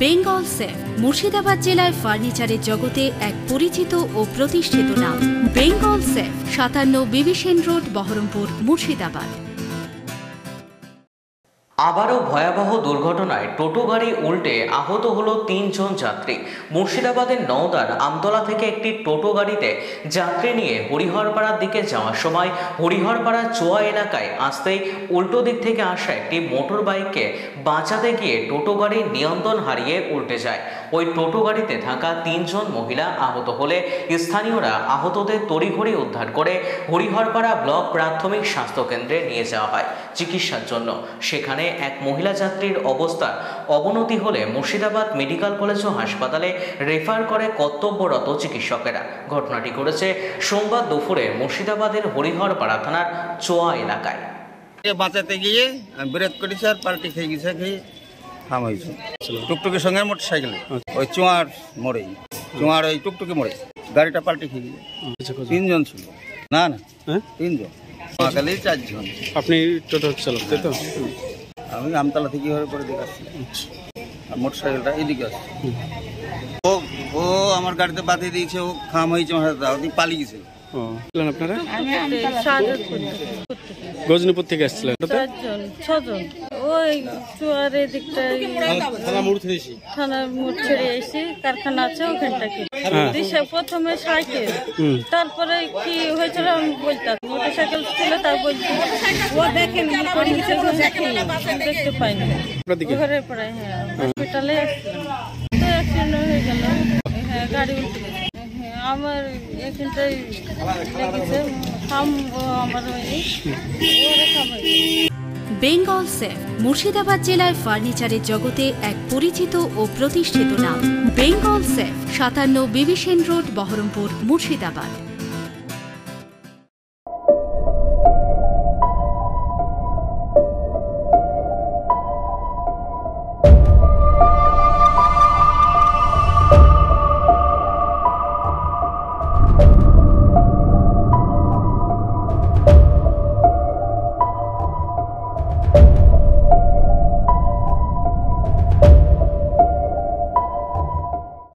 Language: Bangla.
বেঙ্গল সেফ মুর্শিদাবাদ জেলায় ফার্নিচারের জগতে এক পরিচিত ও প্রতিষ্ঠিত নাম। বেঙ্গল সেফ 57 বিবি সেন রোড, বহরমপুর, মুর্শিদাবাদ। আবারও ভয়াবহ দুর্ঘটনায় টোটো গাড়ি উল্টে আহত হলো 3 জন যাত্রী। মুর্শিদাবাদের নওদার আমতলা থেকে একটি টোটো গাড়িতে যাত্রী নিয়ে হরিহরপাড়ার দিকে যাওয়ার সময় হরিহরপাড়া চোয়া এলাকায় আসতেই উল্টো দিক থেকে আসা একটি মোটর বাইককে বাঁচাতে গিয়ে টোটো গাড়ির নিয়ন্ত্রণ হারিয়ে উল্টে যায়। ওই টোটো গাড়িতে থাকা 3 জন মহিলা আহত হলে স্থানীয়রা আহতদের তড়িঘড়ি উদ্ধার করে হরিহরপাড়া ব্লক প্রাথমিক স্বাস্থ্যকেন্দ্রে নিয়ে যাওয়া হয় চিকিৎসার জন্য। সেখানে এক মহিলা যাত্রীর অবস্থা অবনতি হলে মুর্শিদাবাদ মেডিকেল কলেজ ও হাসপাতালে রেফার করে কর্তব্যরত চিকিৎসকেরা। ঘটনাটি ঘটেছে সোমবার দুপুরে মুর্শিদাবাদের হরিহরপাড়া থানার চোয়া এলাকায়। বাঁচাতে গিয়ে ব্রেক করেছে আর পাল্টি খেয়ে গেছে, খেয়ে থাম হয়েছে টুকটুকির সঙ্গে মোটর সাইকেলে ওই চোয়ার মোড়েই, চোয়ার ওই টুকটুকি মোড়ে গাড়িটা পাল্টি খেয়ে গেছে। 3 জন ছিল, না 3 জন, সকালে 4 জন। আপনি টোটো চালক তাই তো? আমি আমতলা থেকে করে দিকে আসছি, আর মোটর সাইকেলটা এদিকে আসছে। ও আমার গাড়িতে বাঁধিয়ে দিয়েছে, ও খাম হয়েছে, ওদিকে পালিয়ে গেছে। আপনারা গজনীপুর থেকে আসছিলেন? 6 জন। ওই চুয়ারের দিকটাই থানার মোড় ছেড়ে এসে কারখানা আছে ওখানটাকে প্রথমে সাইকেল, তারপরে কি হয়েছিল আমি বলতাম, মোটর সাইকেল ছিল তার বলছি ও দেখেন দেখতে পাইনি ঘরে পড়ে। হ্যাঁ, হসপিটালে অ্যাক্সিডেন্ট হয়ে গেল। হ্যাঁ, গাড়ি উল্টে গেছে। আমার এখানটাই লেগেছে, আমার বেঙ্গল সেফ মুর্শিদাবাদ জেলায় ফার্নিচারের জগতে এক পরিচিত ও প্রতিষ্ঠিত নাম। বেঙ্গল সেফ 57 বিবি সেন রোড, বহরমপুর, মুর্শিদাবাদ।